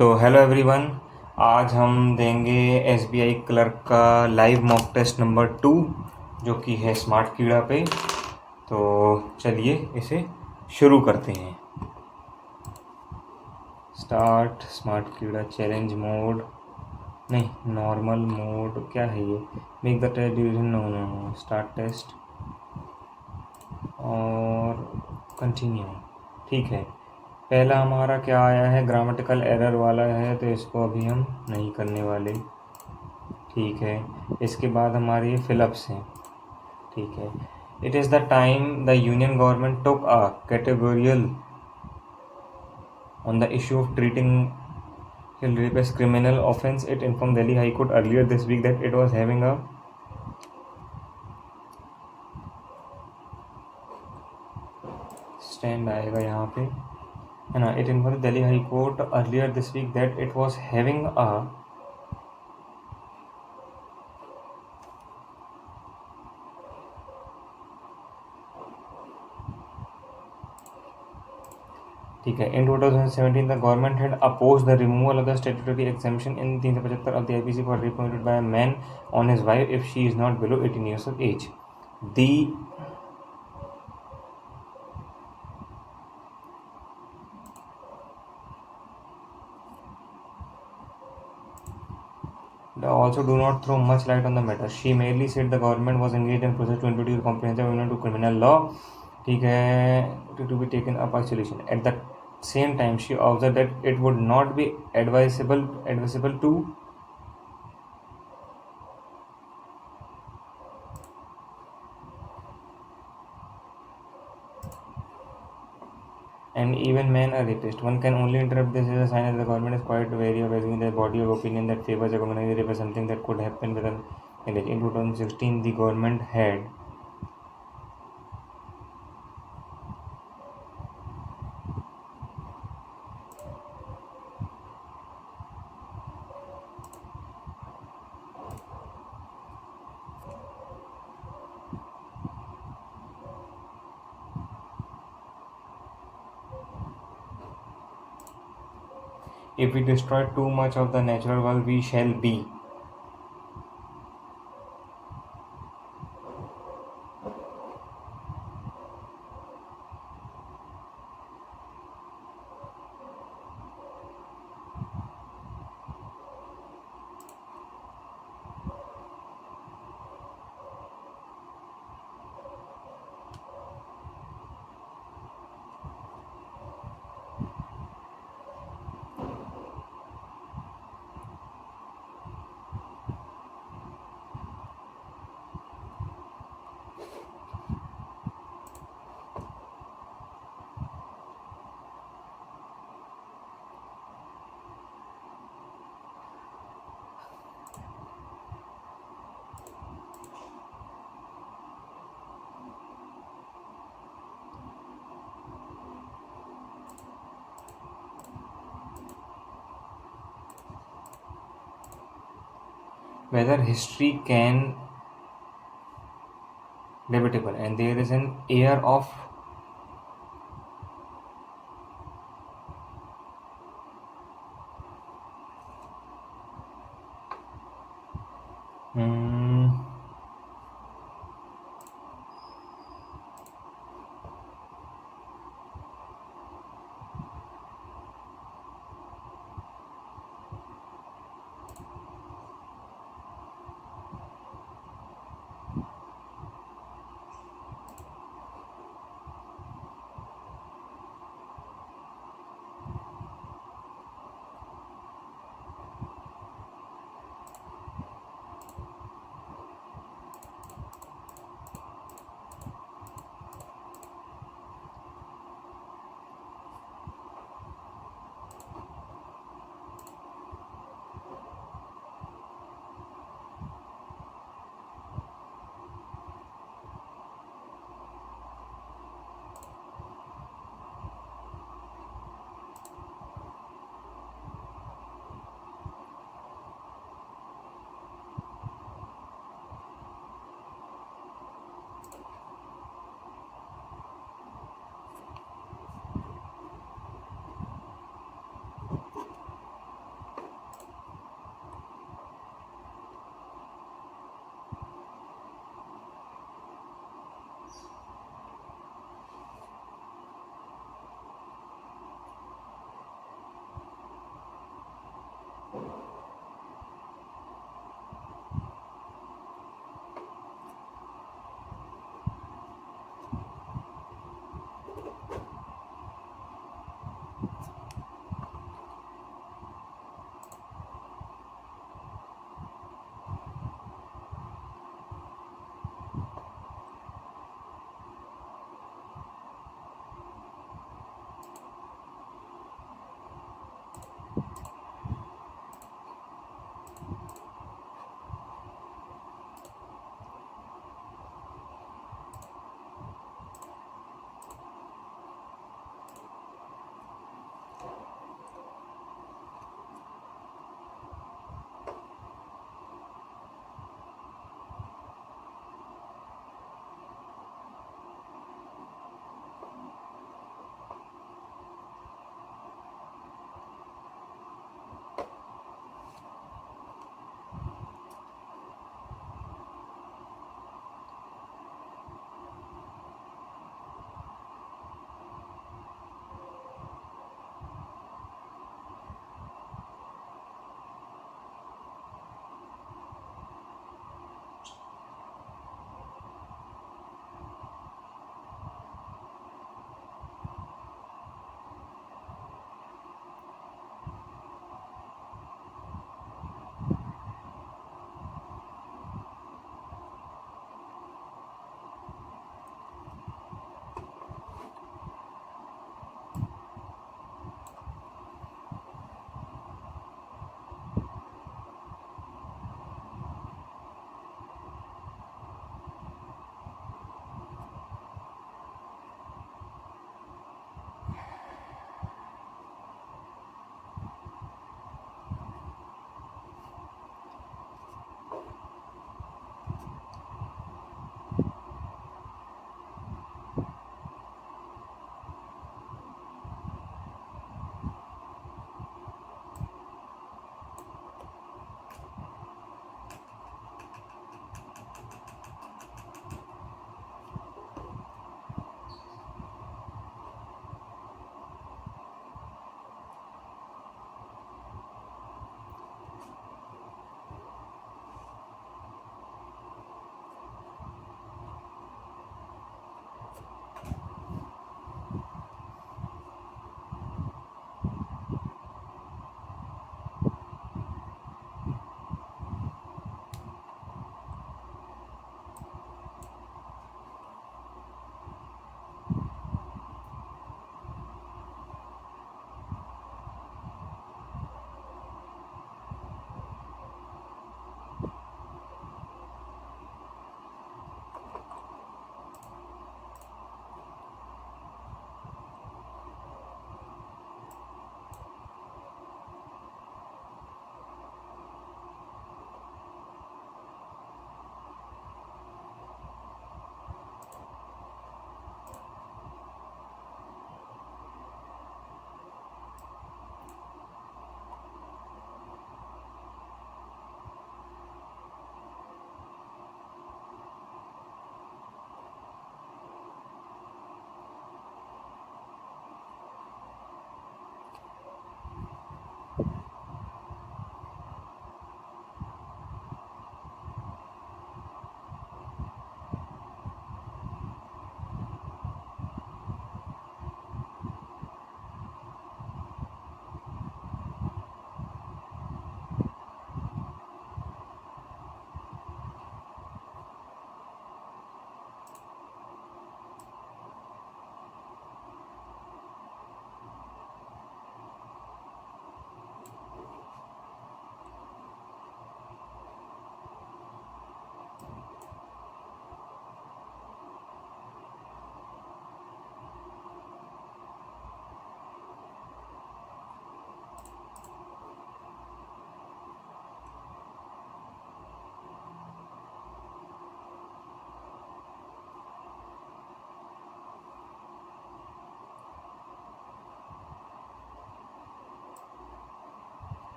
So hello everyone. आज हम देंगे एसबीआई क्लर्क का लाइव मॉक टेस्ट नंबर 2 जो कि है स्मार्ट कीड़ा पे। तो चलिए इसे शुरू करते हैं। स्टार्ट स्मार्ट कीड़ा चैलेंज मोड, नहीं नॉर्मल मोड, क्या है ये? Make the test duration, no no no, start test और कंटिन्यू। ठीक है, पहला हमारा क्या आया है? ग्रामेटिकल एरर वाला है, तो इसको अभी हम नहीं करने वाले। ठीक है, इसके बाद हमारे फिलअप्स हैं। ठीक है, it is the time the union government took a categorical on the issue of treating child rape as criminal offense. It informed Delhi High Court earlier this week that it was having a stand आएगा यहाँ पे, है ना? It informed Delhi High Court earlier this week that it was having a ठीक है, in 2017 the government had opposed the removal of the statutory exemption in 375 of the IPC for rape committed by a man on his wife if she is not below 18 years of age. They also do not throw much light on the matter. She merely said the government was engaged in process to introduce a comprehensive amendment to criminal law, ठीक है, to be taken up isolation. At the same time, she observed that it would not be advisable to and even men are rapist. One can only interpret this as a sign that the government is quite wary of assuming the body of opinion that favors recognizing rape as something that could happen within marriage. In 2016, the government had if we destroy too much of the natural world, we shall be. Whether history can debatable, and there is an air of hmm,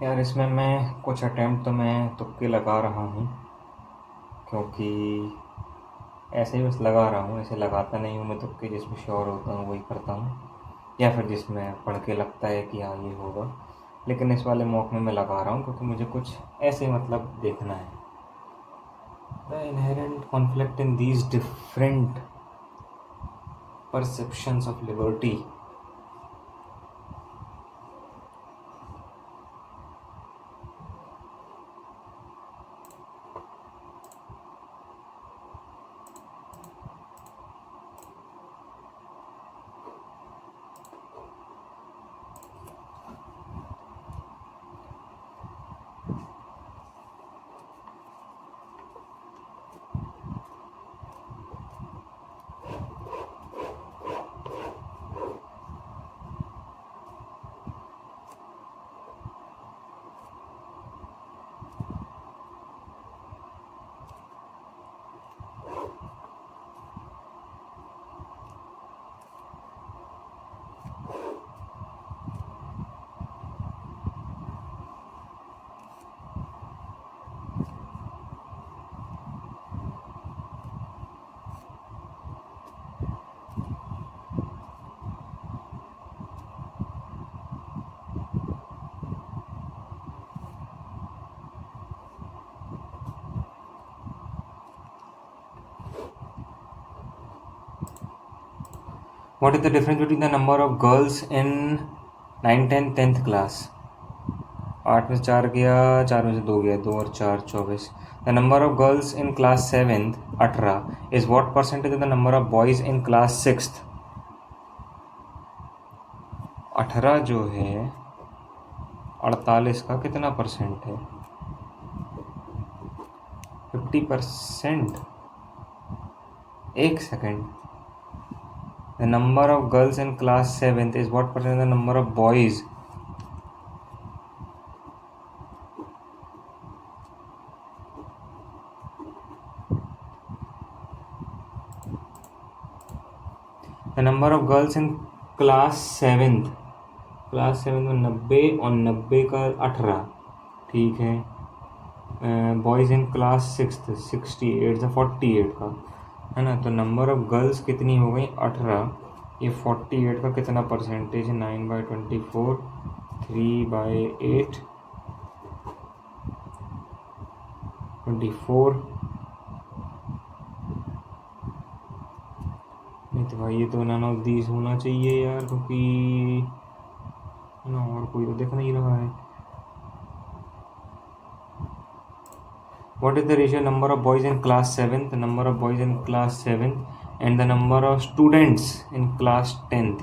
यार इसमें मैं कुछ attempt तो मैं तुक्के लगा रहा हूँ, क्योंकि ऐसे ही बस लगा रहा हूँ, ऐसे लगाता नहीं हूँ मैं तुक्के। जिसमें श्योर होता हूँ वही करता हूँ, या फिर जिसमें पढ़ के लगता है कि हाँ ये होगा। लेकिन इस वाले मॉक में मैं लगा रहा हूँ क्योंकि मुझे कुछ ऐसे मतलब देखना है। The inherent conflict in these different perceptions of liberty. What is the difference between the number of girls in 9, 10, 10th class? 8 में से 4 गया, 4 में से 2 गया, 2 और 4 24। The number of girls in class 7th 18 is what percentage of the number of boys in class 6th? 18 जो है 48 का कितना परसेंट है? 50%। एक second. The number of girls in class 7th is what percent the number of boys? The number of girls in class 7th, class 7 में 90 और 90 का 18, ठीक है। बॉयज़ इन क्लास 6th 68 से 48 का है ना। तो नंबर ऑफ गर्ल्स कितनी हो गई? 18। ये 48 का कितना परसेंटेज है? 9/24, 3/8, 24। नहीं तो भाई ये तो नन ऑफ दीज होना चाहिए यार, क्योंकि ना और कोई तो दिख नहीं रहा है। What is the ratio number of boys in class 7th, the number of boys in class 7th, and the number of students in class 10th?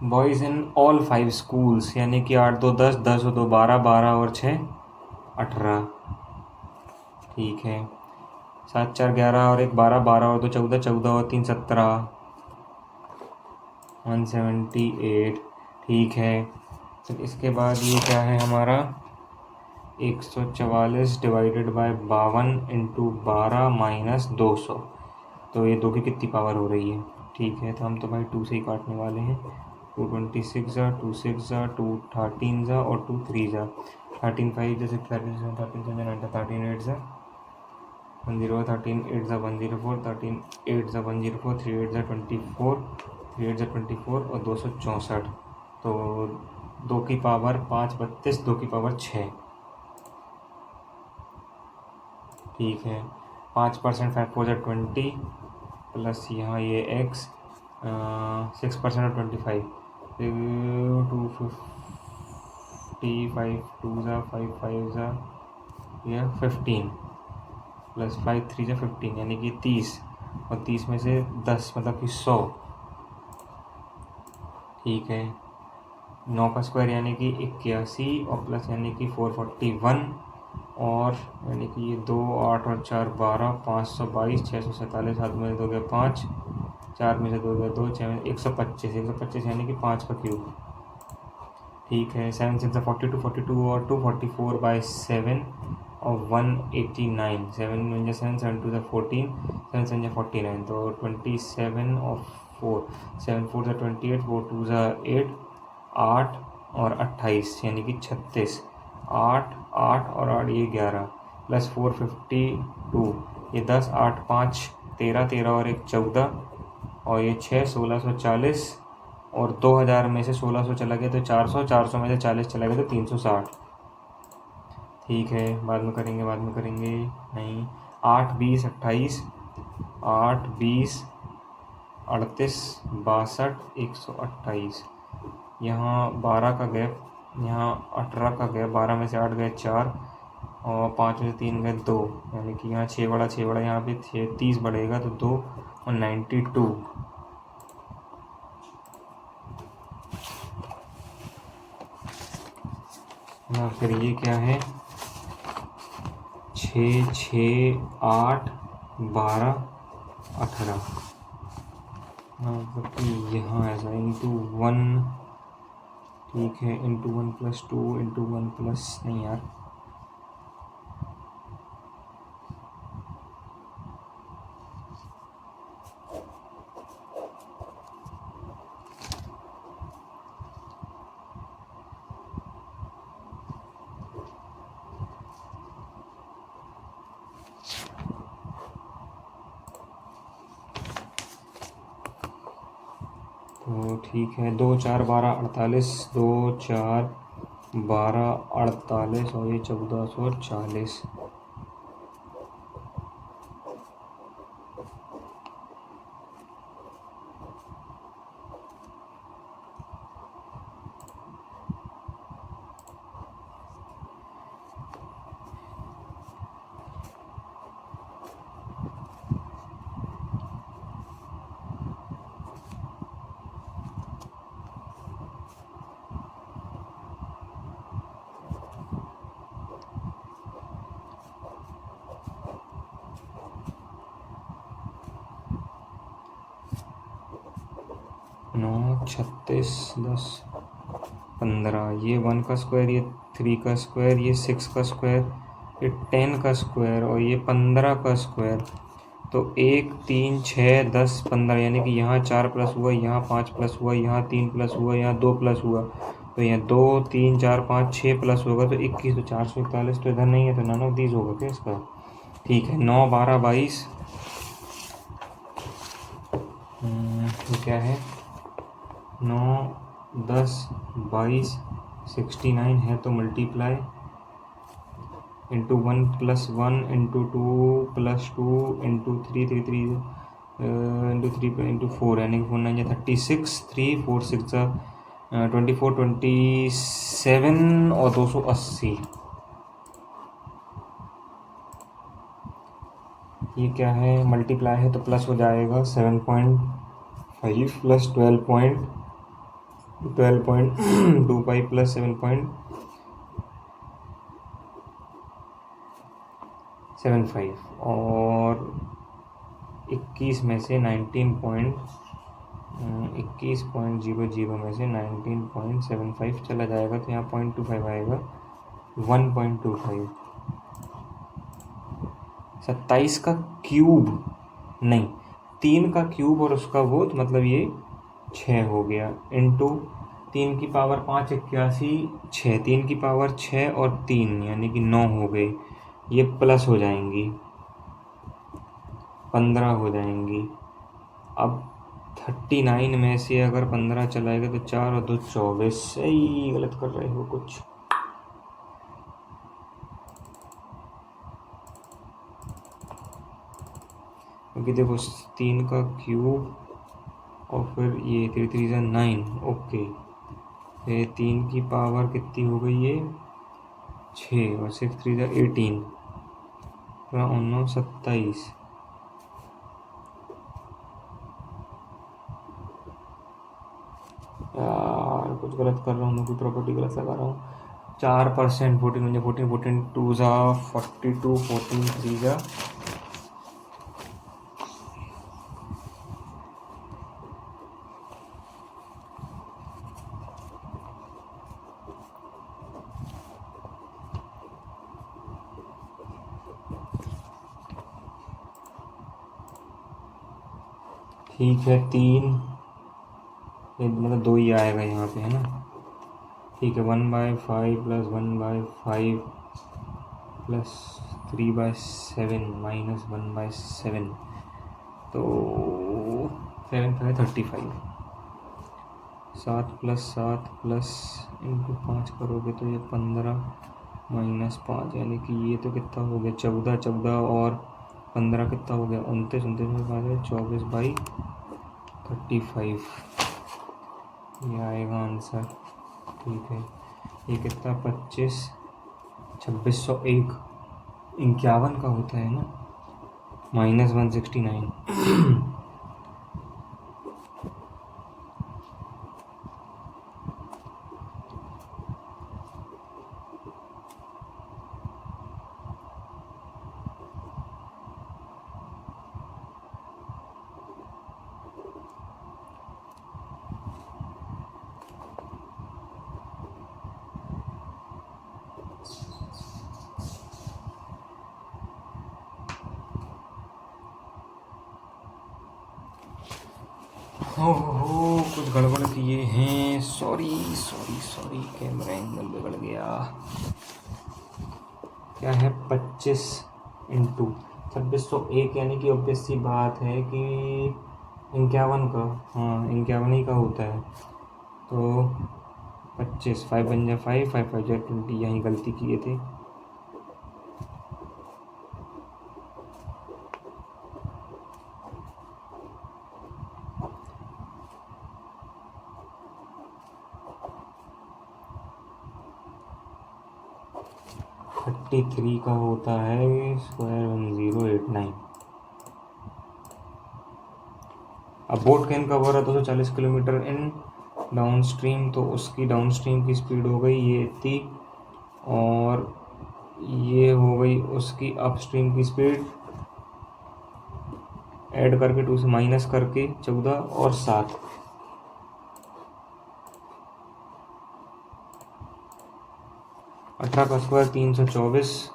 Boys in all 5 schools, यानी कि 8 2 10, 10 और 2 12, 12 और 6 18, ठीक है। 7 4 11 और 1 12, 12 और 2 14, 14 और 3 17, 178, ठीक है। तो इसके बाद ये क्या है हमारा? 144 डिवाइडेड बाय 52 इंटू 12 माइनस 200। तो ये 2 की कितनी पावर हो रही है? ठीक है, तो हम तो भाई 2 से ही काटने वाले हैं। 2 26 जा, 2 6 जा, 2 13 जा और 2 3 जा। 13 5 जा, 6 13 7 13 7 9 13 8 जा, 1 0 13 8 जा 104, 13 8 जा 104, 3 8 जा 24, 3 8 जा 24 और 264। तो 2 की पावर 5 32, 2 की पावर 6, ठीक है। 5% 5 4 जा 20 प्लस यहाँ ये x 6% और 25, 255, 2 जा 5 5 जा या 15 प्लस 5 3 जा 15, यानी कि 30, और 30 में से 10 मतलब कि 100, ठीक है। 9 का स्क्वायर यानी कि 81 और प्लस यानी कि 441 और यानी कि ये 2, 8 और 4 12, 522, 647, 7 में से 2 गया 5, 4 में से 2 गया 2, 6 में 125, 125 यानी कि 5 का क्यूब। ठीक है, 7 6 42, 42 और 2 44/7 और 189, 7 वन 7, 7 2 14, 7 7 49, तो 27 और 4, 7 4 28, 4 2 8, 8 और 28 यानी कि 36, 8 8 और 8 ये 11 प्लस 452, ये 10, 8 5 13, 13 और 1 14 और ये 6 1640 और 2000 में से 1600 चला गया तो 400, 400 में से 40 चला गया तो 360। ठीक है, बाद में करेंगे नहीं। 8 20 28, 8 20 38 62 128, यहाँ 12 का गैप, यहाँ 18 का गैप, 12 में से 8 गए 4 और 5 में से 3 गए 2, यानी कि यहाँ 6 बड़ा 6 बड़ा, यहाँ पे 30 बढ़ेगा तो 2 और 92। ना फिर ये क्या है, 6 6 8 12 18, मतलब कि यहाँ ऐसा इंटू 1, ठीक है, इंटू 1 + 2 इंटू 1 प्लस नहीं यार, तो ठीक है, 2 4 12 48, 2 4 12 48 और ये 1440। नौ 36 10 15, ये 1 का स्क्वायर, ये 3 का स्क्वायर, ये 6 का स्क्वायर, ये 10 का स्क्वायर और ये 15 का स्क्वायर, तो 1 3 6 10 15, यानी कि यहाँ 4 प्लस हुआ, यहाँ 5 प्लस हुआ, यहाँ 3 प्लस हुआ, यहाँ 2 प्लस हुआ, तो यहाँ 2 3 4 5 6 प्लस होगा तो 21, तो 441 तो इधर नहीं है, तो नन ऑफ दीज होगा क्या इसका। ठीक है, 9 12 22, तो क्या है, 9 10 22 69 है, तो multiply into 1 + 1 into 2 + 2 into 3 3 3 into 3 into 4, यानी कि 4 9 36, 3 4 6 24 27 और 280। ये क्या है, मल्टीप्लाई है तो प्लस हो जाएगा 7.5 प्लस 12.25 प्लस 7.75 और 21 में से 21.00 में से 19.75 चला जाएगा तो यहाँ 0.25 आएगा, 1.25। 27 का क्यूब नहीं, 3 का क्यूब और उसका वो, तो मतलब ये 6 हो गया, इंटू 3 की पावर 5 81 6, 3 की पावर 6 और 3 यानी कि 9 हो गए, ये प्लस हो जाएंगी 15 हो जाएंगी। अब 39 में से अगर 15 चलाएगा तो 4 और 2 24, सही गलत कर रहे हो कुछ, क्योंकि देखो 3 का क्यूब और फिर ये 3 3 9, ओके, ये 3 की पावर कितनी हो गई, ये 6 और 6 3 18, 19 27, यार कुछ गलत कर रहा हूँ मैं, कोई प्रॉपर्टी गलत लगा रहा हूँ। 4%, 14 14 14 2 जा 42, 14 3 जा ठीक है 3, मतलब 2 ही आएगा यहाँ पे, है ना। ठीक है 1/5 प्लस 1/5 प्लस 3/7 माइनस 1/7, तो 7 5 35। 7 प्लस 7 प्लस इंटू 5 करोगे तो ये 15 माइनस 5, यानी कि ये तो कितना हो गया 14, 14 और 15 कितना हो गया 29, 29 में 5 24/35, ये आएगा आंसर। ठीक है ये कितना 25, 2601 51 का होता है ना, -169। हो कुछ गड़बड़ किए हैं, sorry sorry sorry, camera angle बिगड़ गया। क्या है 25 इंटू 2601, यानी कि ऑब्वियस सी बात है कि 51 का, हाँ 51 ही का होता है। तो 25, 5 बन जाए 5, 5 5 जाए 20, यहीं गलती किए थे। थर्टी थ्री का होता है स्क्वायर 1089। अब बोट कैन का ओवर है 240 किलोमीटर इन डाउन स्ट्रीम, तो उसकी डाउन स्ट्रीम की स्पीड हो गई ये इतनी, और ये हो गई उसकी अप स्ट्रीम की स्पीड, ऐड करके 2 से माइनस करके 14 और 7, अठारह का स्क्वायर 324,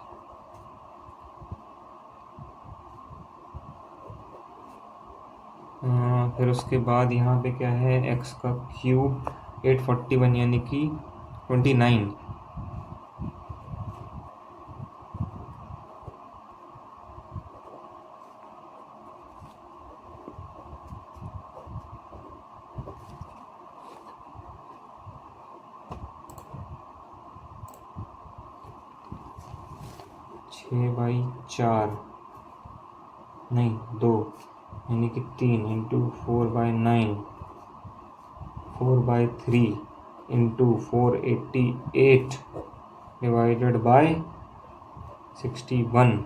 फिर उसके बाद यहाँ पे क्या है x का क्यूब 841, यानी कि 29। छः बाई 4 नहीं 2, यानी कि 3 इंटू 4/9, 4/3 इंटू 488 डिवाइडेड बाय 61।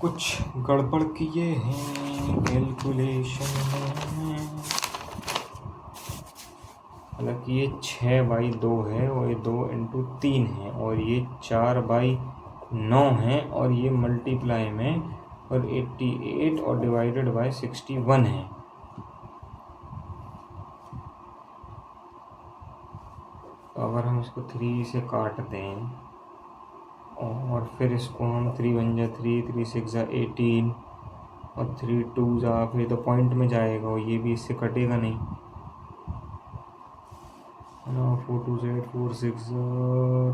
कुछ गड़बड़ किए हैं कैलकुलेशन में। हालांकि ये 6/2 है और ये 2 इंटू 3 है, और ये 4/9 है, और ये मल्टीप्लाई में और 88 और डिवाइडेड बाय 61 है। तो अगर हम इसको 3 से काट दें और फिर इसको हम 3 1 जा 3, 3 6 जा 18 और 3 2 जा, फिर तो पॉइंट में जाएगा और ये भी इससे कटेगा नहीं। 4 2 8 4 6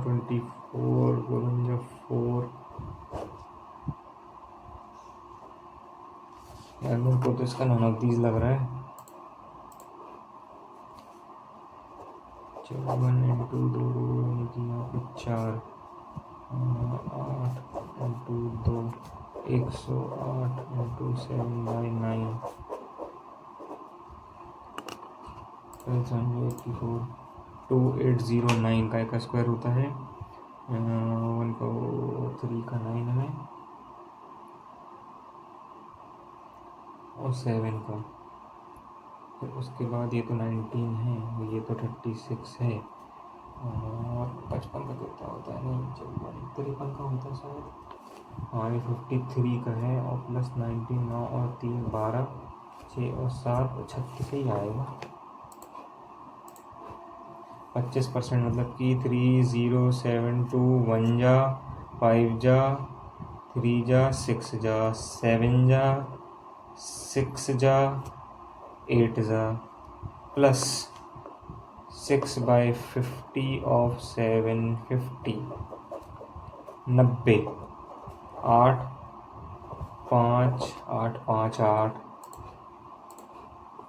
24, 4 1 जा 4। यार मेरे को तो इसका ननौतीस लग रहा है। 54 इंटू 2, यानी कि यहाँ पे 4, 8 इंटू 2, 108 इंटू 7/9, 84, 2809 का स्क्वायर होता है। 1 को 3 का 9 है और 7 का, फिर उसके बाद ये तो 19 है और ये तो 36 है, और 55 का कितना होता है, नहीं 53 का होता है शायद। हाँ ये 53 का है, और प्लस 19, 9 और 3 12, 6 और 7 36 ही आएगा। 25% मतलब कि 3072 1 जा 5 जा 3 जा 6 जा 7 जा 6 जा 8 जा प्लस 6/50 ऑफ 750 90 8 5 8 5 8।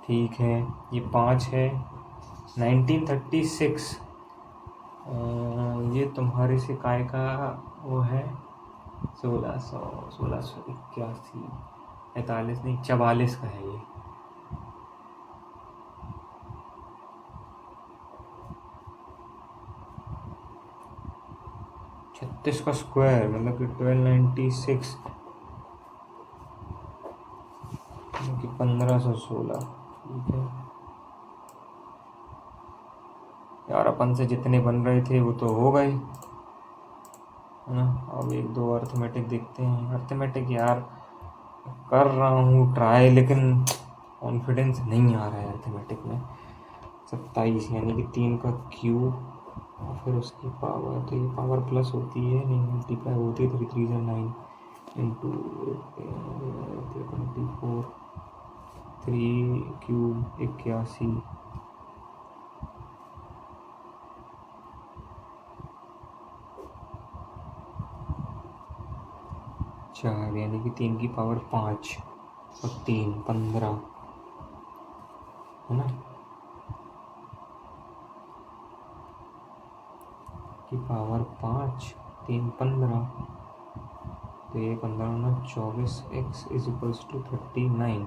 ठीक है, ये 5 है। 1936 ये तुम्हारे से काय का वो है 1681, 45 नहीं 44 का है ये। छत्तीस का स्क्वायर मतलब कि 1296 कि 1516। ठीक है यार, अपन से जितने बन रहे थे वो तो हो गए है ना। अब एक दो अर्थमेटिक देखते हैं। अर्थमेटिक यार कर रहा हूँ ट्राई, लेकिन कॉन्फिडेंस नहीं आ रहा है अर्थमेटिक में। 27 यानी कि 3 का क्यूब और फिर उसकी पावर, तो ये पावर प्लस होती है नहीं मल्टीप्लाई होती है, 3 3 9 इंटू 24, 3 क्यूब 81, चार यानी कि 3 की पावर 5 और 3 15 है ना, की पावर 5 3 15, तो ये 15 24 x इज इक्वल्स टू 39।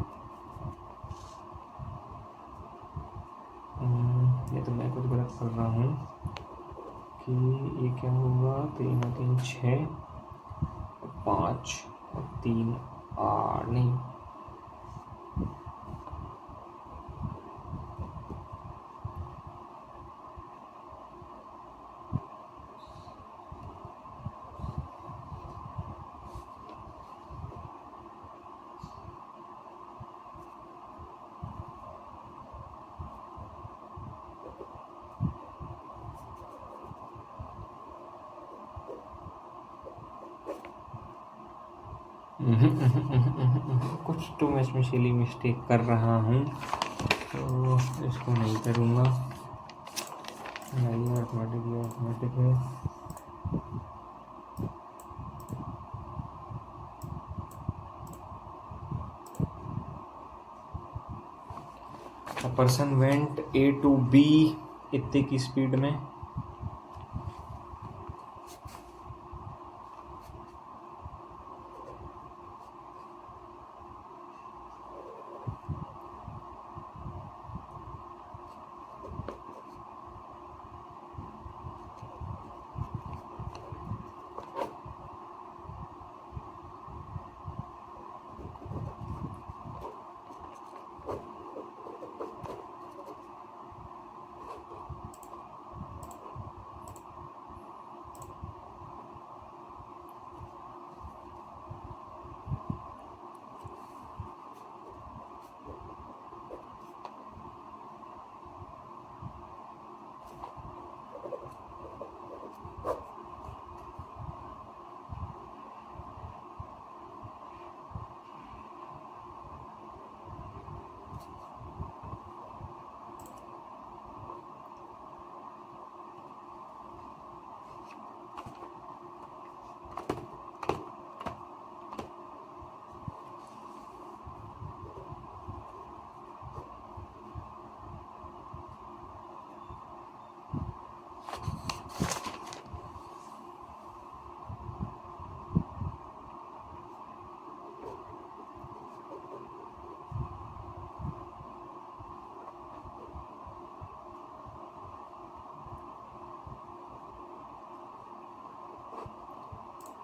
ये तो मैं कुछ गलत कर रहा हूँ कि ये क्या होगा, 3 और 3 6 और 5 और 3 8 नहीं, कुछ तो मैं इसमें सिली मिस्टेक कर रहा हूँ, तो इसको नहीं करूँगा। नहीं अर्थमेटिक है। A person went A to B इतने की स्पीड में।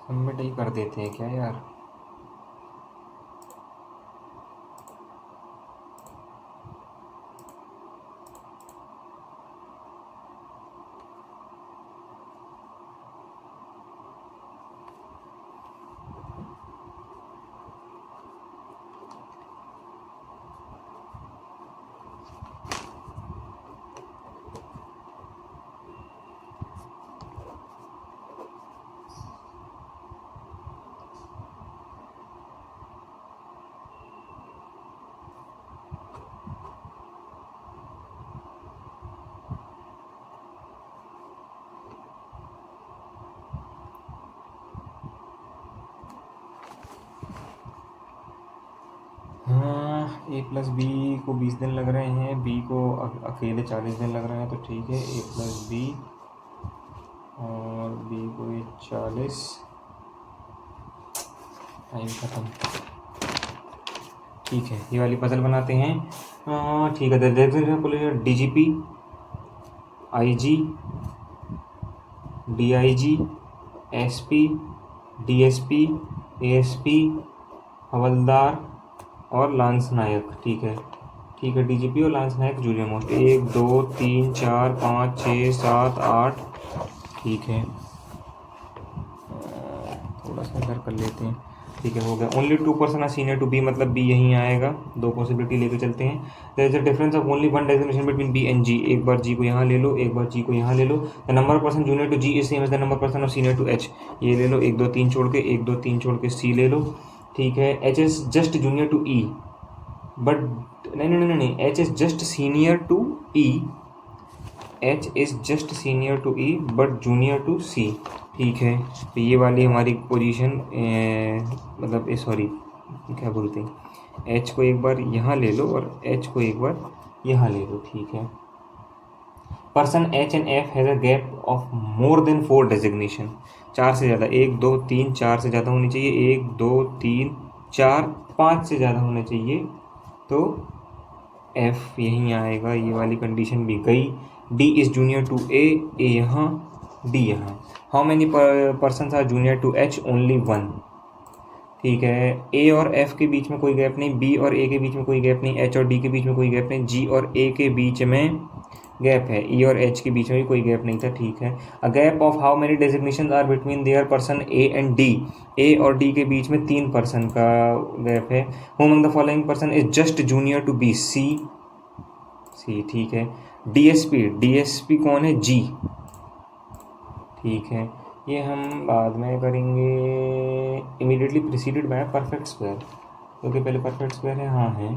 सबमिट ही कर देते हैं क्या यार। ए प्लस बी को 20 दिन लग रहे हैं, बी को अकेले 40 दिन लग रहे हैं, तो ठीक है ए प्लस बी और बी को ये 40, टाइम ख़त्म। ठीक है, ये वाली पजल बनाते हैं। ठीक है, देखते DGP, IG, DIG, SP, DSP, ASP, हवलदार और लांस नायक। ठीक है DGP और लांस नायक जूनियर मोस्ट। 1 2 3 4 5 6 7 8। ठीक है, थोड़ा सा इधर कर लेते हैं। ठीक है, हो गया। Only 2 person are senior to B, मतलब बी यहीं आएगा। 2 पॉसिबिलिटी लेके चलते हैं। There is a difference of only one designation between B and G. एक बार जी को यहाँ ले लो, एक बार जी को यहाँ ले लो। The number of person junior to G is same as the number person of senior to H. ये ले लो, 1 2 3 छोड़ के, 1 2 3 छोड़ के सी ले लो। ठीक है, H is just junior to E, but नहीं, H is just senior to E, H is just senior to E but junior to C. ठीक है, तो ये वाली हमारी पोजीशन, मतलब सॉरी क्या बोलते हैं, एच को एक बार यहाँ ले लो और एच को एक बार यहाँ ले लो। ठीक है, person H and F has a gap of more than 4 designation. 4 से ज़्यादा, 1 2 3 4 से ज़्यादा होनी चाहिए, 1 2 3 4 5 से ज़्यादा होना चाहिए, तो एफ यहीं आएगा। ये वाली कंडीशन भी गई। D is junior to A यहाँ, डी यहाँ। How many person are junior to H? Only 1। ठीक है, ए और एफ के बीच में कोई गैप नहीं, बी और ए के बीच में कोई गैप नहीं, एच और डी के बीच में कोई गैप नहीं, जी और ए के बीच में गैप है, ई और एच के बीच में भी कोई गैप नहीं था। ठीक है, a gap of how many designation are between their person A and D. A और डी के बीच में 3 पर्सन का गैप है। Who among the following person is just junior to B? C. ठीक है, डीएसपी कौन है? जी। ठीक है, ये हम बाद में करेंगे। Immediately preceded by perfect square, क्योंकि पहले परफेक्ट स्क्वायर है, हाँ है,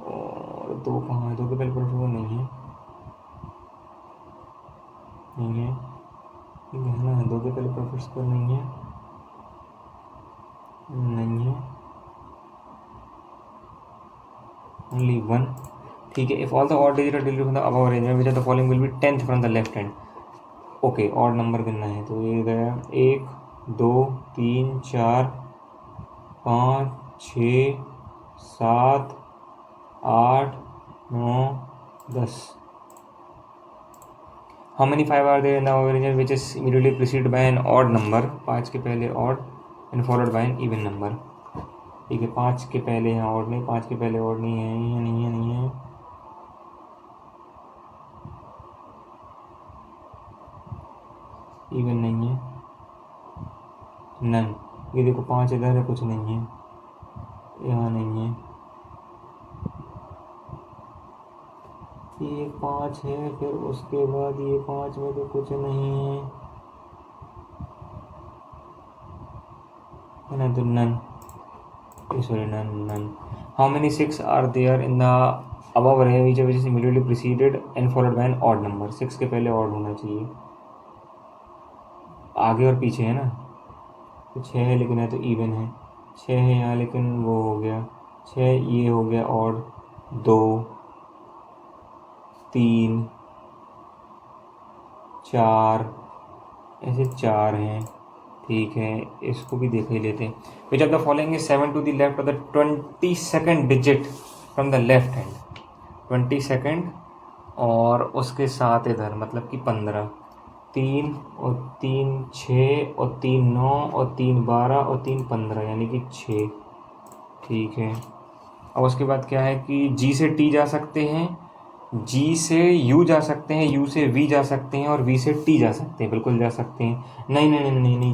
और 2 कहाँ है? 2 के पहले परफेक्ट स्क्वायर नहीं है, ये कहना है 2 के पहले परफेक्ट स्क्वायर नहीं है, ओनली 1। ठीक है, if all the odd digit are deleted from the above arrangement which of the following will be 10th from the left hand. Okay, odd number गिनना है, तो ये गया 1 2 3 4 5 6 7 8 9 10। How many 5 are there in the arrangement which is immediately preceded by an odd number? 5 के पहले odd and followed by an even number. ठीक है, 5 के पहले यहाँ ऑड नहीं, 5 के पहले ऑड नहीं है, नहीं है। इवन नहीं है, नन। ये देखो 5 इधर है, कुछ नहीं है, यहाँ नहीं है, ये 5 है, फिर उसके बाद ये 5 में तो कुछ नहीं है ना, तो none, sorry none. How many 6 are there in the above arrangement which is immediately preceded and followed by an odd number? 6 के पहले ऑड होना चाहिए, आगे और पीछे है ना, तो 6 है लेकिन है तो इवन है, 6 है यहाँ लेकिन वो हो गया 6, ये हो गया ऑड, 2 3 4, ऐसे 4 हैं। ठीक है, इसको भी देख ही लेते हैं। Which of the following is 7 to the left of the 22nd digit from the left hand? 22nd और उसके साथ इधर, मतलब कि 15। 3 और 3 6 और 3 9 और 3 12 और 3 15, यानी कि 6। ठीक है, अब उसके बाद क्या है कि जी से टी जा सकते हैं, जी से यू जा सकते हैं, यू से वी जा सकते हैं और वी से टी जा सकते हैं। बिल्कुल जा सकते हैं। नहीं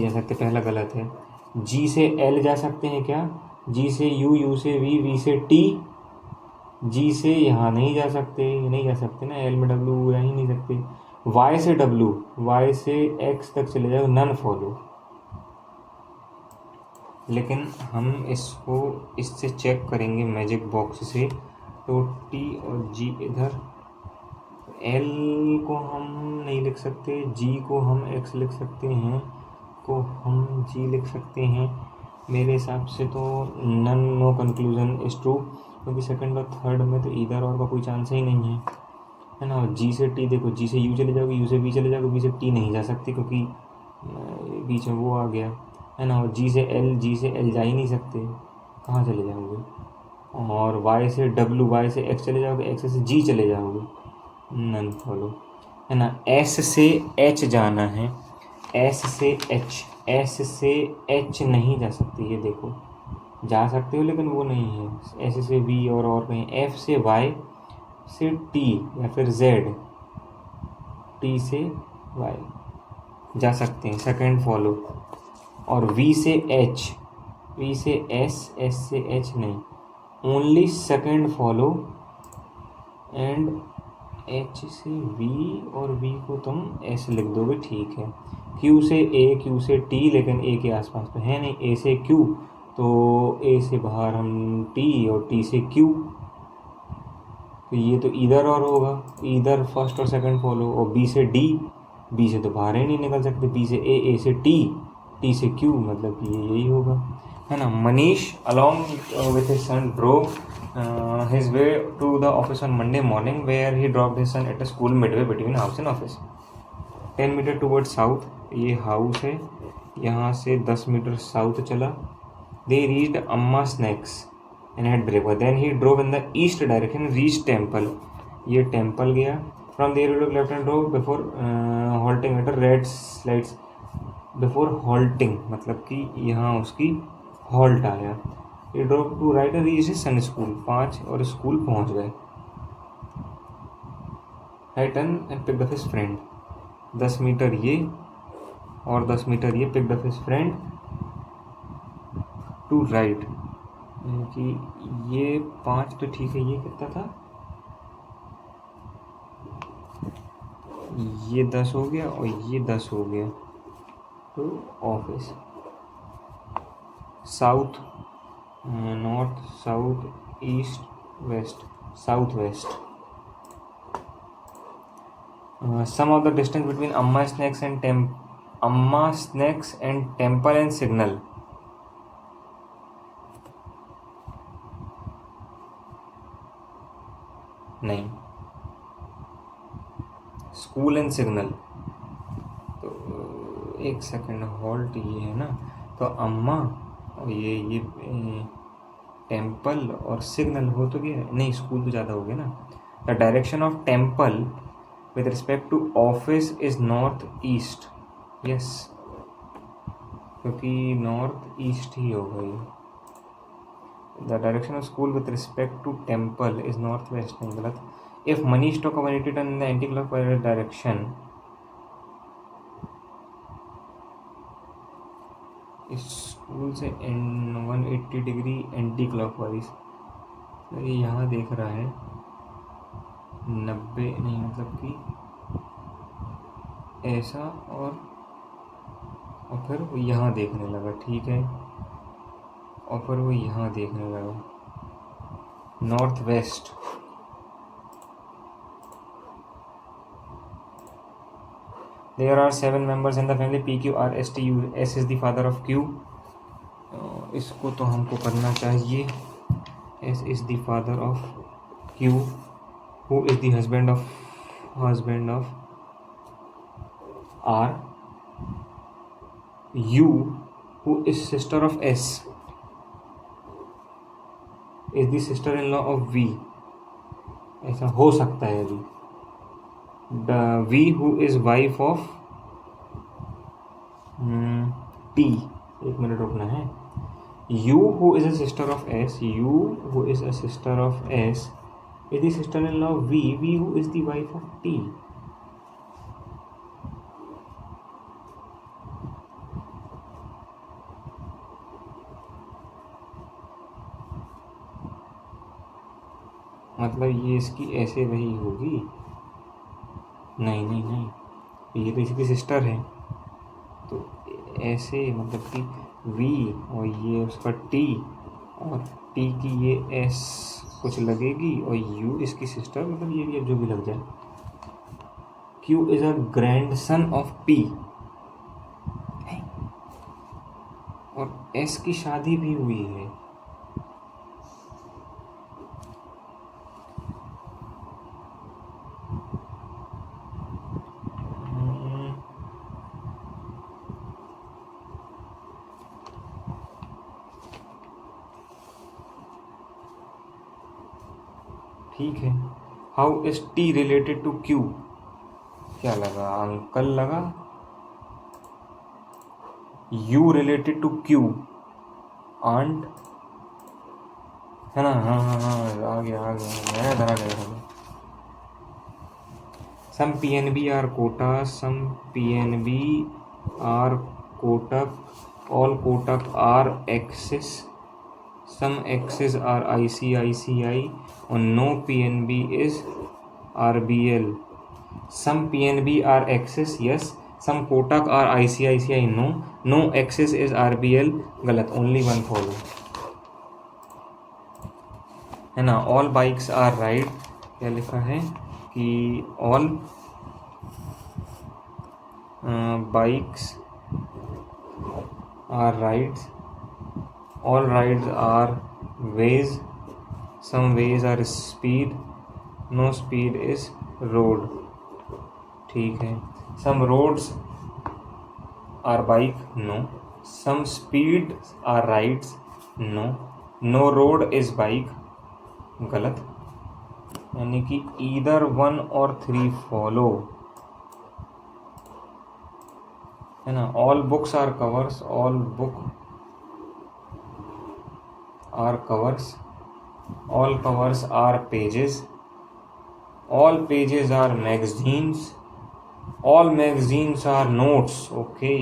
जा सकते, पहला गलत है। जी से एल जा सकते हैं क्या? जी से यू, यू से वी, वी से टी। जी से यहाँ नहीं जा सकते ना, एल में डब्ल्यू जा ही नहीं सकते। वाई से डब्ल्यू, वाई से एक्स तक चले जाओ, नन फॉलो। लेकिन हम इसको इससे चेक करेंगे मैजिक बॉक्स से। तो टी और जी इधर, एल को हम नहीं लिख सकते, जी को हम एक्स लिख सकते हैं, को हम जी लिख सकते हैं, मेरे हिसाब से तो none no conclusion is true, क्योंकि सेकंड और थर्ड में तो इधर और का कोई चांस ही नहीं है ना। जी से टी, देखो जी से यू चले जाओगे, यू से बी चले जाओगे, बी से टी नहीं जा सकती क्योंकि बीच में वो आ गया है ना। और जी से एल जा ही नहीं सकते, कहाँ चले जाओगे। और वाई से डब्ल्यू, वाई से एक्स चले जाओगे, एक्स से जी चले जाओगे, नन फॉलो है ना। एस से एच जाना है, एस से एच नहीं जा सकती, ये देखो जा सकते हो लेकिन वो नहीं है। एस से वी और कहीं, एफ से वाई से टी या फिर जेड, टी से वाई जा सकते हैं, सेकंड फॉलो। और वी से एच, वी से एस से एच नहीं, only second follow. And H से वी और वी को तुम ऐसे लिख दोगे, ठीक है। क्यू से ए, क्यू से टी, लेकिन ए के आसपास तो है नहीं। ए से क्यू, तो ए से बाहर हम टी, और टी से क्यू, तो ये तो इधर और होगा, इधर फर्स्ट और सेकंड फॉलो। और बी से डी, बी से तो बाहर ही नहीं निकल सकते। बी से ए से टी, टी से क्यू, मतलब कि ये यही होगा है ना। Manish along with his son drove his way to the office on Monday morning, where he dropped his son at a school midway between house and office. 10 metre towards south, ये house है, यहाँ से 10 मीटर साउथ चला। They reached Amma Snacks and had breakfast. Then he drove in the east direction, reached temple. ये temple गया। From there he took left and drove before halting at a red lights. Before halting मतलब कि यहाँ उसकी halt आया। He drove to right and reached his son's school. 5 और school पहुँच गए। Had turned and picked up his friend. 10 metre ये और 10 मीटर ये, picked up his friend to right, कि ये 5 तो ठीक है, ये कितना था, ये 10 हो गया और ये 10 हो गया। तो office south, north, south, east, west, south west. Sum of the distance between Amma snacks and temple and signal. नहीं, स्कूल एंड सिग्नल। तो एक सेकंड, हॉल्ट ये है ना, तो अम्मा और ये टेम्पल और सिग्नल हो तो गया नहीं, स्कूल तो ज़्यादा हो गया ना। The direction of temple with respect to office is north east, yes, क्योंकि नॉर्थ ईस्ट ही होगा ये। The direction of school with respect to temple is north west, नहीं, गलत। If Manish talk community turn in the anti clockwise direction, school से 180 degree anti clockwise, ये यहाँ देख रहा है 90 नहीं, मतलब कि ऐसा, और फिर वो यहाँ देखने लगा, ठीक है, और फिर वो यहाँ देखने लगा, north west. There are 7 members in the family, P Q R S T U, S is the father of Q, इसको तो हमको करना चाहिए। S is the father of Q, who is the husband of R, U, who is sister of S, is the sister-in-law of V, ऐसा हो सकता है अभी। The V, who is wife of T, एक मिनट रुकना है। U, who is a sister of S, U, who is a sister of S, is the sister-in-law of V, V, who is the wife of T. मतलब ये इसकी ऐसे वही होगी, नहीं नहीं नहीं, ये तो इसकी सिस्टर है, तो ऐसे मतलब कि V और ये उसका T, और T की ये S कुछ लगेगी, और U इसकी सिस्टर, मतलब ये भी अब जो भी लग जाए। Q is a grand son of P, और एस की शादी भी हुई है। ठीक है। How is T related to Q? क्या लगा, अंकल लगा। U related to Q, aunt है ना। हाँ हाँ हाँ, आ गया मैं धरा गया था। Some P N B are Kotak, some P N B are Kotak, all Kotak are Axis, some X's are ICICI, and no PNB is RBL. Some PNB are Axis, yes. Some Kotak are ICICI, no. No Axis is RBL, गलत, only one follow है ना। all bikes are right, क्या लिखा है कि all bikes are rides, all rides are ways, some ways are speed, no speed is road। ठीक है। some roads are bike, no। some speed are rides, no। no road is bike, गलत। यानी कि either one or three follow है ना। all books are covers, all book are covers, all covers are pages, all pages are magazines, all magazines are notes। okay,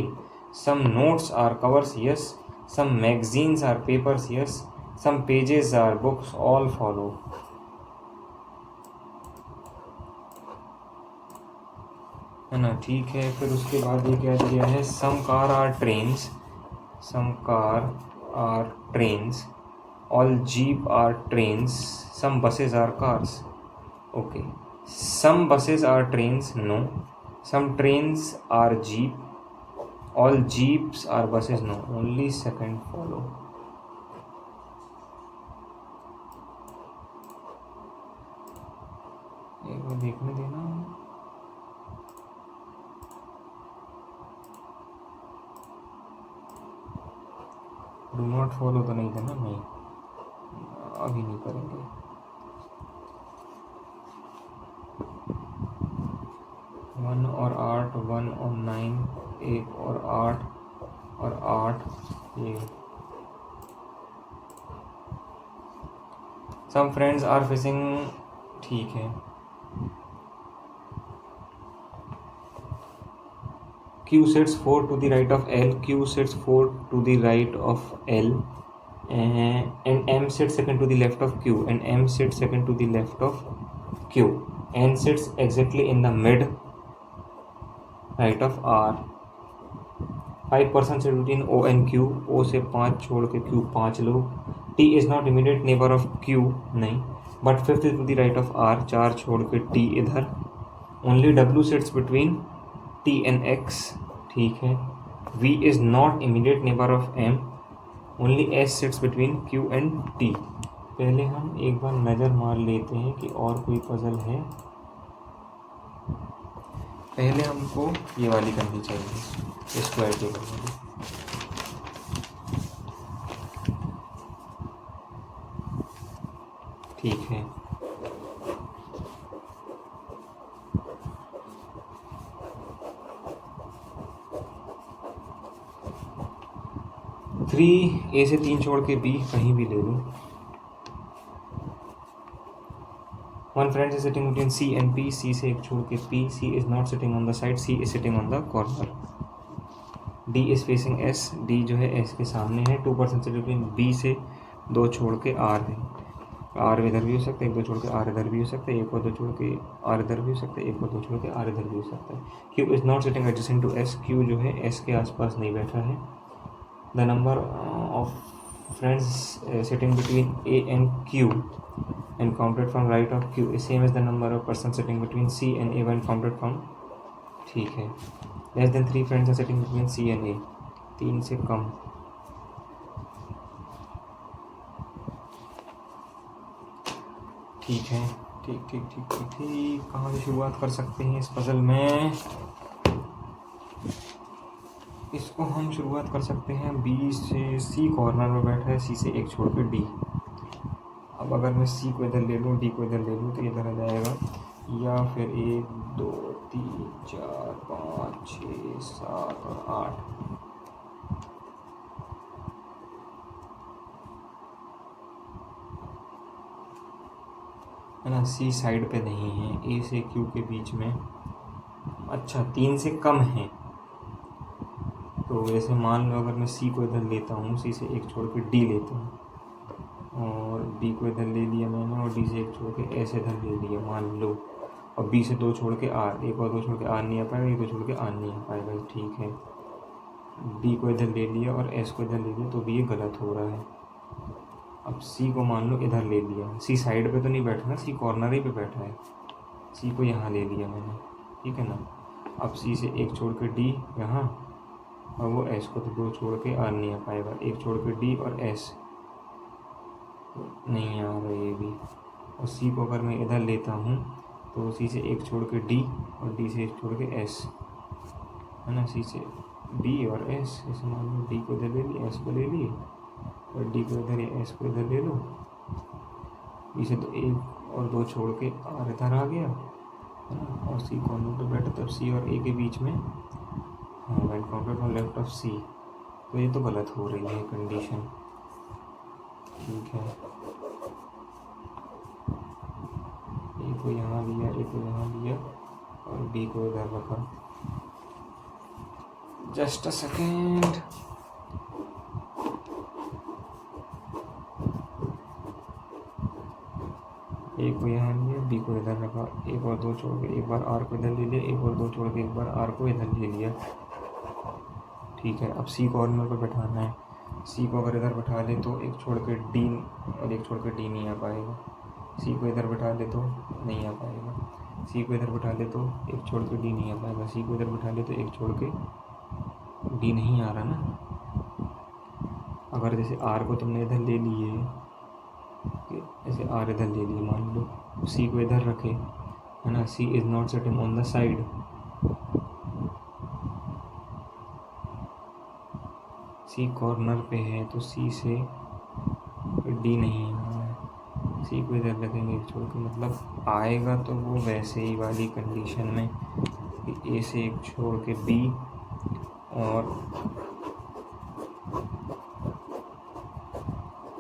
some notes are covers, yes। some magazines are papers, yes। some pages are books, all follow है ना। ठीक है, फिर उसके बाद ये क्या दिया है, some car are trains, some car are trains, all jeep are trains, some buses are cars. Okay, some buses are trains, no. Some trains are jeep, all jeeps are buses, no. Only second follow. एक बार देखने देना। Do not follow तो नहीं देना, नहीं अभी नहीं करेंगे। वन और आठ, वन और नाइन, एक और आठ और आठ, ये सम फ्रेंड्स आर फिशिंग। ठीक है। Q sits 4 to the right of L, Q sits 4 to the right of L, and M sits second to the left of Q, and M sits second to the left of Q, N sits exactly in the mid right of R। 5% sit between O and Q, O से 5 छोड़ के Q 5 लोग। T is not immediate neighbor of Q, नहीं, but 5th is to the right of R, 4 छोड़ के T इधर। Only W sits between T and X, ठीक है। V is not immediate neighbor of M, only S sits between Q and T। पहले हम एक बार नज़र मार लेते हैं कि और कोई पजल है। पहले हमको ये वाली करनी चाहिए, स्क्वायर टेबल वाली। ठीक है। थ्री ए से 3 छोड़ के बी कहीं भी ले लो। One friend is sitting between C and P, C से 1 छोड़ के P, C is not sitting on the side, C is sitting on the corner. D is facing S, D जो है एस के सामने है। 2% से बिटवीन बी से 2 छोड़ के आर है, आर इधर भी हो सकता है, 1 2 छोड़ के आर इधर भी हो सकता है, 1 और 2 छोड़ के आर इधर भी हो सकता है, 1 और 2 छोड़ के आर इधर भी हो सकता है। Q is not sitting adjacent to S, Q जो है एस के आसपास नहीं बैठा है। The number of friends sitting between A and Q and counted from right of Q is same as the number of persons sitting between C and A when counted from, ठीक है। less than 3 friends are sitting between C and A, 3 से कम। ठीक है, ठीक ठीक ठीक ठीक ठीक। कहाँ से शुरुआत कर सकते हैं इस पजल में? इसको हम शुरुआत कर सकते हैं बी से। सी कॉर्नर में बैठा है, सी से एक छोड़ के डी। अब अगर मैं सी को इधर ले लूँ, डी को इधर ले लूँ तो इधर आ जाएगा, या फिर 1 2 3 4 5 6 7 और 8। है ना, सी साइड पे नहीं है, ए से क्यू के बीच में। अच्छा, 3 से कम है। तो वैसे मान लो अगर मैं सी को इधर लेता हूँ, सी से एक छोड़ के डी लेता हूँ, और बी को इधर ले लिया मैंने, और डी से एक छोड़ के ऐसे इधर ले लिया मान लो, और बी से 2 छोड़ के आर, एक और 2 छोड़ के आर नहीं आ पाएगा, ये 2 छोड़ के आर नहीं आ पाएगा। ठीक है, डी को इधर ले लिया और एस को इधर ले लिया, तो भी ये गलत हो रहा है। अब सी को मान लो इधर ले लिया, सी साइड पे तो नहीं बैठा ना, सी कॉर्नर ही पे बैठा है। सी को यहाँ ले लिया मैंने, ठीक है ना। अब सी से एक छोड़ के डी यहाँ, और वो एस को तो 2 छोड़ के आर नहीं आ पाएगा, एक छोड़ के डी और एस नहीं आ रहा ये भी। और सी को अगर मैं इधर लेता हूँ तो सी से एक छोड़ के डी, और डी से एक छोड़ के एस, है ना। सी से डी और एस, ऐसे मान लो डी को इधर ले लिए, एस को ले लिए, और डी को इधर, एस को इधर ले लो। बी से तो एक और 2 छोड़ के आर इधर आ गया, है ना। और सी कॉर्नर पे बैठा, तब सी और ए के बीच में, हाँ, when counted on left of C. तो ये तो गलत हो रही है कंडीशन। ठीक है, ए को यहाँ लिया, ए को यहाँ लिया, और बी को इधर रखा। Just a second. ए को यहाँ लिया, बी को इधर रखा, एक और 2 छोड़ के एक बार आर को इधर ले लिया, एक और 2 छोड़ के एक बार आर को इधर ले लिया। ठीक है, अब सी कॉर्नर पर बैठाना है। सी को अगर इधर बैठा ले तो एक छोड़ के डी, और एक छोड़ के डी नहीं आ पाएगा। सी को इधर बैठा ले तो नहीं आ पाएगा। सी को इधर बैठा ले तो एक छोड़ के डी नहीं आ पाएगा। सी को इधर बैठा ले तो एक छोड़ के डी नहीं आ रहा ना। अगर जैसे आर को तुमने इधर ले लिए, ऐसे आर इधर ले लिए मान लो, सी को इधर रखे, है ना। C is not sitting on the side, C corner पे है, तो सी से डी नहीं आ रहा है। सी को इधर रखेंगे एक छोड़ के, मतलब आएगा तो वो वैसे ही वाली कंडीशन में कि ए से एक छोड़ के बी, और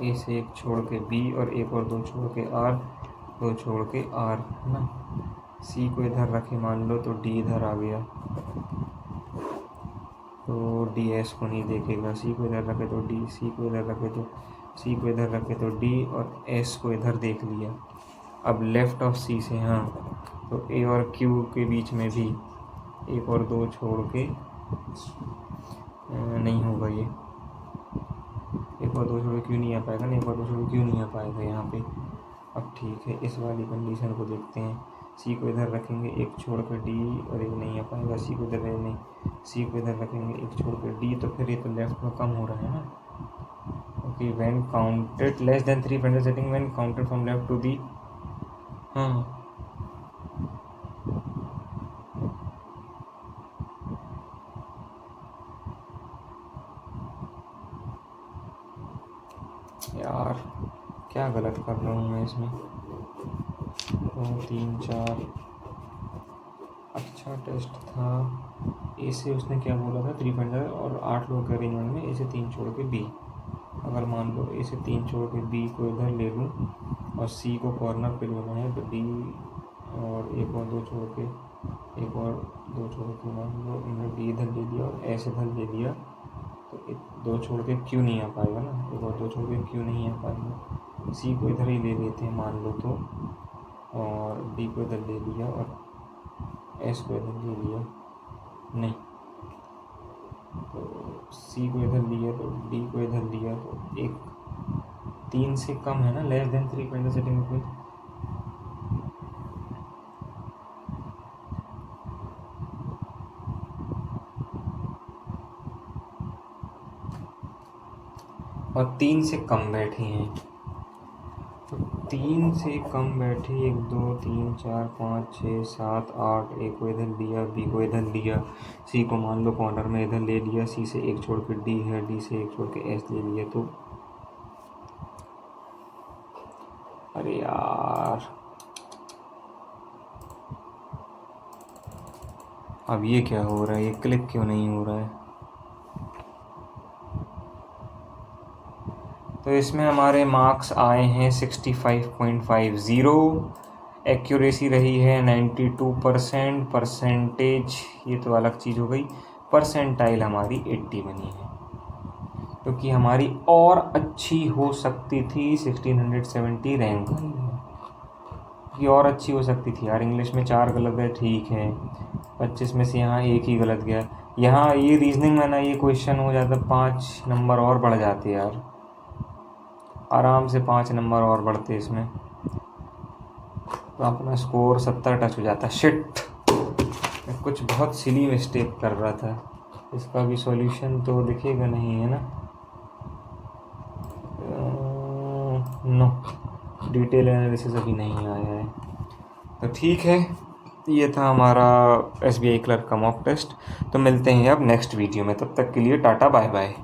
ए से एक छोड़ के बी, और एक और 2 छोड़ के आर, 2 छोड़ के आर, है ना। सी को इधर रखे मान लो, तो डी इधर आ गया, तो डी एस को नहीं देखेगा। सी को इधर रखे तो डी, सी को इधर रखे तो सी को इधर रखे तो डी, और एस को इधर देख लिया। अब लेफ़्ट ऑफ सी से, हाँ, तो ए और क्यू के बीच में भी एक और 2 छोड़ के नहीं होगा ये, एक और 2 छोड़ के क्यों नहीं आ पाएगा ना, एक और 2 छोड़ के क्यों नहीं आ पाएगा यहाँ पे। अब ठीक है, इस वाली कंडीशन को देखते हैं। सी को इधर रखेंगे, एक छोड़ कर डी, और एक नहीं आ पाएगा। सी को इधर नहीं, सी को इधर रखेंगे, एक छोड़ कर डी, तो फिर ये तो लेफ्ट में कम हो रहा है ना। Okay, when counted less than 3 pedal setting, when counted from left to the, हाँ, यार क्या गलत कर रहा हूँ मैं इसमें। 2 3 4, अच्छा टेस्ट था। ए से उसने क्या बोला था, 3 पेंडल और 8 लोग के अरेंजमेंट में ए से 3 छोड़ के बी। अगर मान लो ए से 3 छोड़ के बी को इधर ले लूँ, और सी को कॉर्नर पे लेना है, तो डी और एक और 2 छोड़ के, एक और 2 छोड़ के मान लो इन्हें डी इधर ले लिया और एस इधर ले लिया, तो 2 छोड़ के क्यू नहीं आ पाएगा ना, एक और 2 छोड़ के क्यू नहीं आ पाएगा। सी को इधर ही ले लेते हैं मान लो तो, और डी को इधर ले लिया, और एस को इधर ले लिया, नहीं, तो सी को इधर लिया, तो डी को इधर लिया, तो एक 3 से कम है ना, लेस देन 3 पेंडल सेटिंग में। और 3 से कम बैठे हैं, तो 3 से कम बैठे, 1 2 3 4 5 6 7 8, ए को इधर लिया, बी को इधर लिया, सी को मान लो कॉर्नर में इधर ले लिया, सी से एक छोड़ के डी है, डी से एक छोड़ के एस ले लिया। तो अरे यार अब ये क्या हो रहा है, ये क्लिक क्यों नहीं हो रहा है? तो इसमें हमारे मार्क्स आए हैं 65.50, एक्यूरेसी रही है 92%, परसेंटेज ये तो अलग चीज़ हो गई, परसेंटाइल हमारी 80 बनी है, क्योंकि हमारी और अच्छी हो सकती थी। 1670 रैंक आई है, कि और अच्छी हो सकती थी यार। इंग्लिश में 4 गलत गए, ठीक है, 25 में से यहाँ एक ही गलत गया। यहाँ ये रीजनिंग में ना ये क्वेश्चन हो जाता 5 नंबर और बढ़ जाते यार, आराम से 5 नंबर और बढ़ते इसमें, तो अपना स्कोर 70 टच हो जाता। शिट, मैं कुछ बहुत सिली मिस्टेक कर रहा था। इसका भी सॉल्यूशन तो दिखेगा नहीं है ना? नो, डिटेल एनालिसिस अभी नहीं आया है। तो ठीक है, ये था हमारा SBI क्लर्क का मॉक टेस्ट। तो मिलते हैं अब नेक्स्ट वीडियो में, तब तक के लिए टाटा बाय बाय।